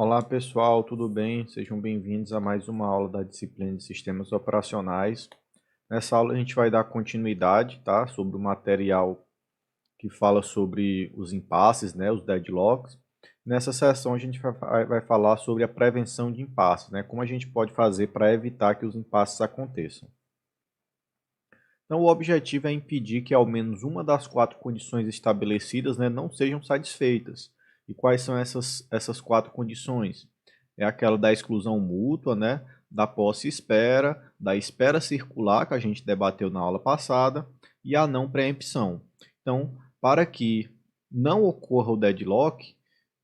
Olá pessoal, tudo bem? Sejam bem-vindos a mais uma aula da disciplina de Sistemas Operacionais. Nessa aula a gente vai dar continuidade, tá? Sobre o material que fala sobre os impasses, né? Os deadlocks. Nessa sessão a gente vai falar sobre a prevenção de impasses, né? Como a gente pode fazer para evitar que os impasses aconteçam. Então o objetivo é impedir que ao menos uma das 4 condições estabelecidas, né, não sejam satisfeitas. E quais são essas 4 condições? É aquela da exclusão mútua, né, da posse e espera, da espera circular, que a gente debateu na aula passada, e a não preempção. Então, para que não ocorra o deadlock,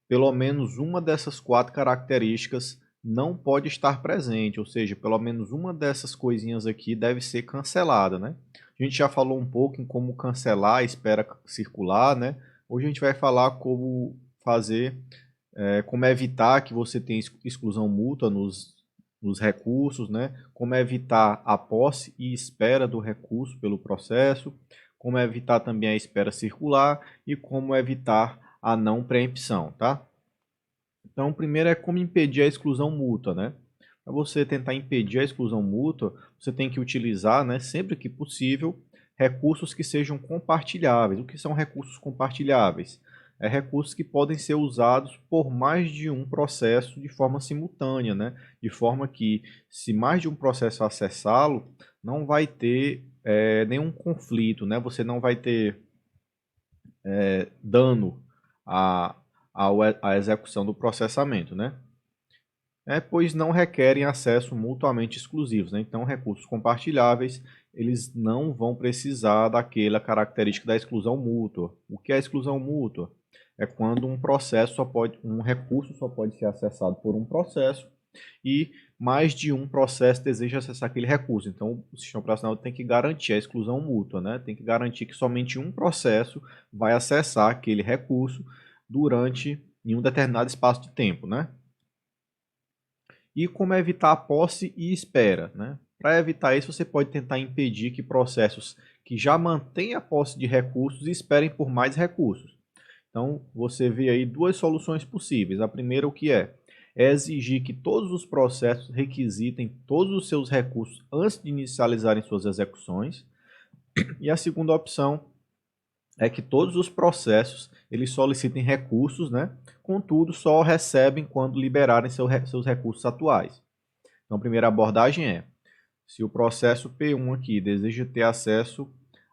pelo menos uma dessas 4 características não pode estar presente, ou seja, pelo menos uma dessas coisinhas aqui deve ser cancelada, né? A gente já falou um pouco em como cancelar a espera circular, né? Hoje a gente vai falar como fazer, como evitar que você tenha exclusão mútua nos recursos, né? Como evitar a posse e espera do recurso pelo processo, como evitar também a espera circular e como evitar a não preempção, tá? Então, primeiro é como impedir a exclusão mútua, né? Para você tentar impedir a exclusão mútua, você tem que utilizar, né, sempre que possível, recursos que sejam compartilháveis. O que são recursos compartilháveis? É recursos que podem ser usados por mais de um processo de forma simultânea, né? De forma que, se mais de um processo acessá-lo, não vai ter nenhum conflito, né? Você não vai ter dano à, à execução do processamento, né? Pois não requerem acesso mutuamente exclusivos, né? Então, recursos compartilháveis, eles não vão precisar daquela característica da exclusão mútua. O que é exclusão mútua? É quando um recurso só pode ser acessado por um processo e mais de um processo deseja acessar aquele recurso. Então, o sistema operacional tem que garantir a exclusão mútua, né? Tem que garantir que somente um processo vai acessar aquele recurso durante em um determinado espaço de tempo, né? E como evitar a posse e espera, né? Para evitar isso, você pode tentar impedir que processos que já mantêm a posse de recursos esperem por mais recursos. Então, você vê aí duas soluções possíveis. A primeira, o que é? É exigir que todos os processos requisitem todos os seus recursos antes de inicializarem suas execuções. E a segunda opção é que todos os processos eles solicitem recursos, né? Contudo, só recebem quando liberarem seus recursos atuais. Então, a primeira abordagem é, se o processo P1 aqui deseja ter acesso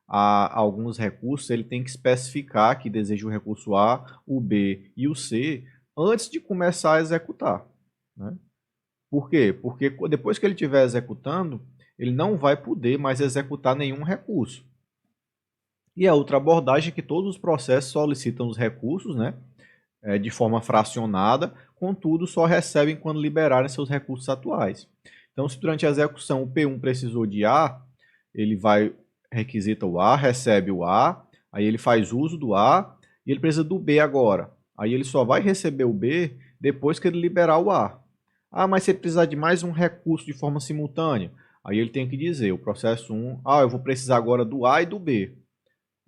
a alguns recursos, ele tem que especificar que deseja o recurso A, o B e o C antes de começar a executar, né? Por quê? Porque depois que ele estiver executando, ele não vai poder mais executar nenhum recurso. E a outra abordagem é que todos os processos solicitam os recursos, né, de forma fracionada, contudo só recebem quando liberarem seus recursos atuais. Então, se durante a execução o P1 precisou de A, ele vai, requisita o A, recebe o A, aí ele faz uso do A e ele precisa do B agora. Aí ele só vai receber o B depois que ele liberar o A. Ah, mas se ele precisar de mais um recurso de forma simultânea, aí ele tem que dizer, o processo 1, eu vou precisar agora do A e do B.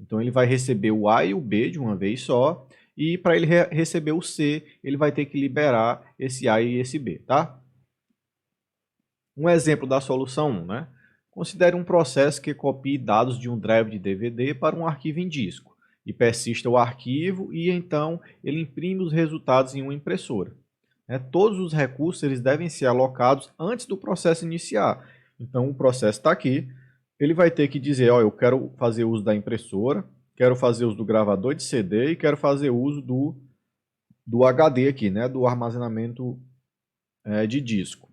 Então ele vai receber o A e o B de uma vez só, e para ele receber o C, ele vai ter que liberar esse A e esse B, tá? Um exemplo da solução 1, né? Considere um processo que copie dados de um drive de DVD para um arquivo em disco, e persista o arquivo, e então ele imprime os resultados em uma impressora. Todos os recursos eles devem ser alocados antes do processo iniciar. Então o processo está aqui, ele vai ter que dizer, eu quero fazer uso da impressora, quero fazer uso do gravador de CD e quero fazer uso do HD aqui, né, do armazenamento de disco.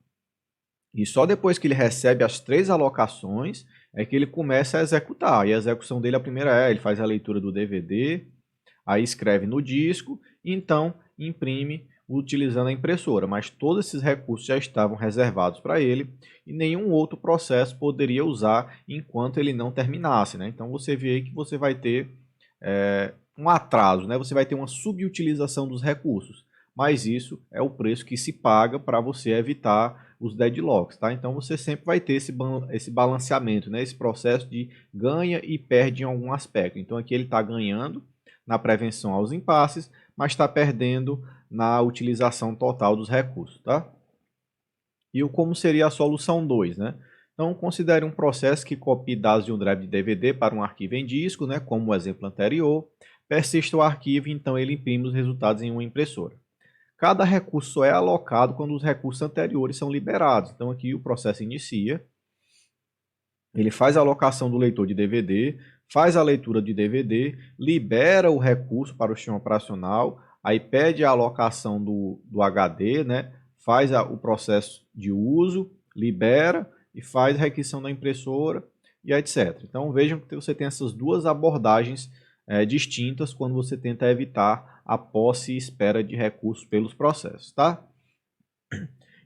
E só depois que ele recebe as 3 alocações é que ele começa a executar. E a execução dele, a primeira ele faz a leitura do DVD, aí escreve no disco, e então imprime utilizando a impressora, mas todos esses recursos já estavam reservados para ele e nenhum outro processo poderia usar enquanto ele não terminasse, né? Então você vê aí que você vai ter um atraso, né? Você vai ter uma subutilização dos recursos, mas isso é o preço que se paga para você evitar os deadlocks, tá? Então você sempre vai ter esse balanceamento, né? Esse processo de ganha e perde em algum aspecto. Então aqui ele está ganhando na prevenção aos impasses, mas está perdendo na utilização total dos recursos, tá? E como seria a solução 2, né? Então, considere um processo que copie dados de um drive de DVD para um arquivo em disco, né, como o exemplo anterior. Persista o arquivo, então ele imprime os resultados em uma impressora. Cada recurso só é alocado quando os recursos anteriores são liberados. Então, aqui o processo inicia, ele faz a alocação do leitor de DVD, faz a leitura de DVD, libera o recurso para o sistema operacional, aí pede a alocação do HD, né? Faz o processo de uso, libera e faz a requisição da impressora e etc. Então vejam que você tem essas duas abordagens distintas quando você tenta evitar a posse e espera de recursos pelos processos, tá?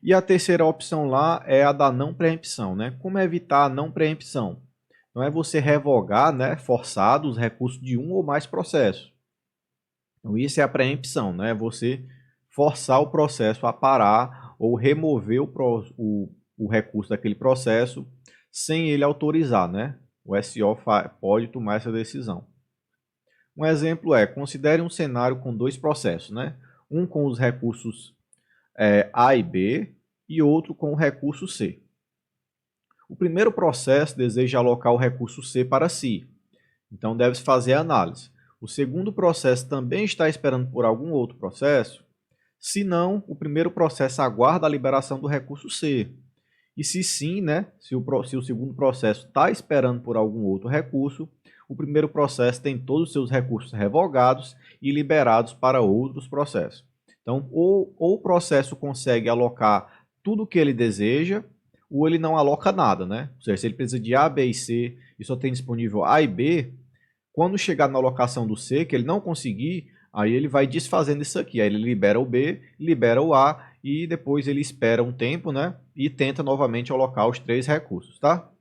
E a terceira opção lá é a da não preempção, né? Como evitar a não preempção? Não é você revogar, né, forçado os recursos de um ou mais processos. Então isso é a preempção, né? É você forçar o processo a parar ou remover o recurso daquele processo sem ele autorizar, né? O SO pode tomar essa decisão. Um exemplo é, considere um cenário com dois processos, né? Um com os recursos A e B e outro com o recurso C. O primeiro processo deseja alocar o recurso C para si, então deve-se fazer a análise. O segundo processo também está esperando por algum outro processo? Se não, o primeiro processo aguarda a liberação do recurso C. E se sim, né, se o segundo processo está esperando por algum outro recurso, o primeiro processo tem todos os seus recursos revogados e liberados para outros processos. Então, ou o processo consegue alocar tudo o que ele deseja, ou ele não aloca nada, né? Ou seja, se ele precisa de A, B e C e só tem disponível A e B, quando chegar na alocação do C, que ele não conseguir, aí ele vai desfazendo isso aqui. Aí ele libera o B, libera o A e depois ele espera um tempo, né? E tenta novamente alocar os três recursos, tá?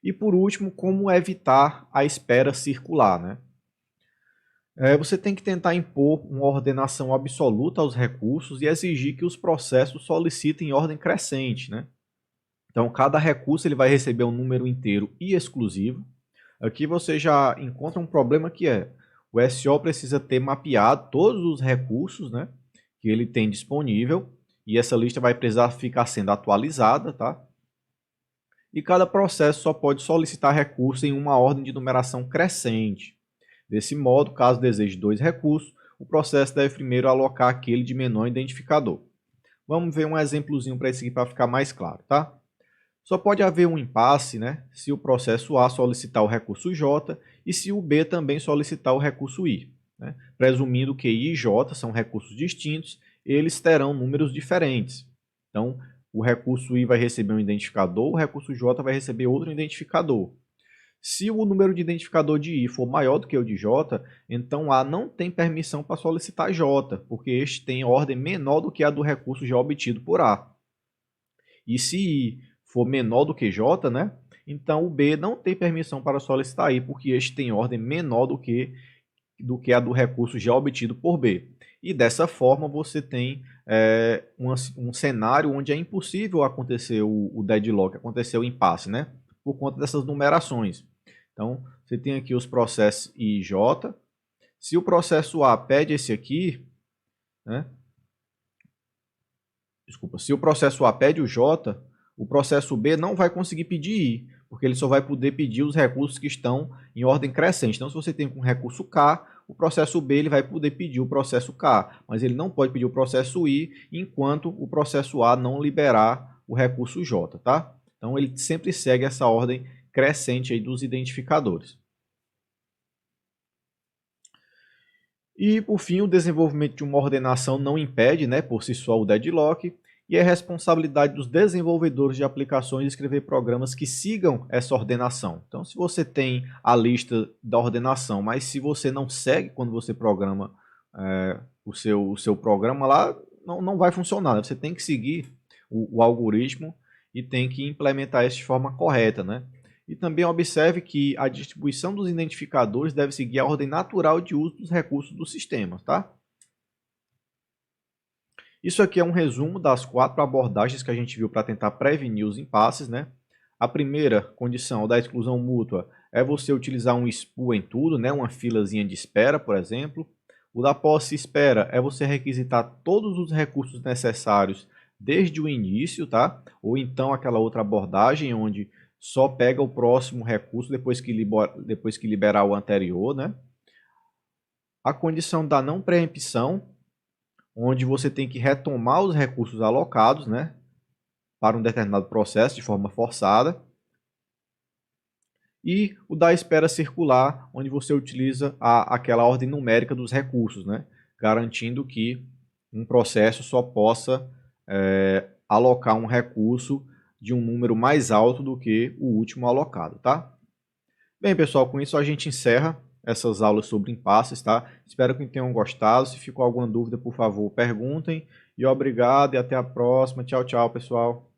E por último, como evitar a espera circular, né? Você tem que tentar impor uma ordenação absoluta aos recursos e exigir que os processos solicitem em ordem crescente, né? Então, cada recurso ele vai receber um número inteiro e exclusivo. Aqui você já encontra um problema que é o SO precisa ter mapeado todos os recursos, né, que ele tem disponível e essa lista vai precisar ficar sendo atualizada, tá? E cada processo só pode solicitar recurso em uma ordem de numeração crescente. Desse modo, caso deseje dois recursos, o processo deve primeiro alocar aquele de menor identificador. Vamos ver um exemplozinho para isso aqui para ficar mais claro, tá? Só pode haver um impasse, né, se o processo A solicitar o recurso J e se o B também solicitar o recurso I. Né? Presumindo que I e J são recursos distintos, eles terão números diferentes. Então, o recurso I vai receber um identificador, o recurso J vai receber outro identificador. Se o número de identificador de I for maior do que o de J, então A não tem permissão para solicitar J, porque este tem ordem menor do que a do recurso já obtido por A. E se I for menor do que J, né? Então o B não tem permissão para solicitar I, porque este tem ordem menor do que a do recurso já obtido por B. E dessa forma você tem um cenário onde é impossível acontecer o deadlock, acontecer o impasse, né? Por conta dessas numerações. Então você tem aqui os processos I e J. Se o processo A pede esse aqui, né? Desculpa, se o processo A pede o J, o processo B não vai conseguir pedir I, porque ele só vai poder pedir os recursos que estão em ordem crescente. Então, se você tem um recurso K, o processo B ele vai poder pedir o processo K, mas ele não pode pedir o processo I enquanto o processo A não liberar o recurso J, tá? Então, ele sempre segue essa ordem crescente aí dos identificadores. E, por fim, o desenvolvimento de uma ordenação não impede, né, por si só, o deadlock, e é responsabilidade dos desenvolvedores de aplicações escrever programas que sigam essa ordenação. Então, se você tem a lista da ordenação, mas se você não segue quando você programa o seu programa lá, não vai funcionar. Né? Você tem que seguir o algoritmo e tem que implementar isso de forma correta, né? E também observe que a distribuição dos identificadores deve seguir a ordem natural de uso dos recursos do sistema, tá? Isso aqui é um resumo das 4 abordagens que a gente viu para tentar prevenir os impasses, né? A primeira condição da exclusão mútua é você utilizar um SPU em tudo, né? Uma filazinha de espera, por exemplo. O da posse espera é você requisitar todos os recursos necessários desde o início, tá? Ou então aquela outra abordagem onde só pega o próximo recurso depois que liberar o anterior, né? A condição da não preempção, onde você tem que retomar os recursos alocados, né? Para um determinado processo de forma forçada. E o da espera circular, onde você utiliza aquela ordem numérica dos recursos, né? Garantindo que um processo só possa alocar um recurso de um número mais alto do que o último alocado, tá? Bem, pessoal, com isso a gente encerra essas aulas sobre impasses, tá? Espero que tenham gostado. Se ficou alguma dúvida, por favor, perguntem. E obrigado e até a próxima. Tchau, tchau, pessoal.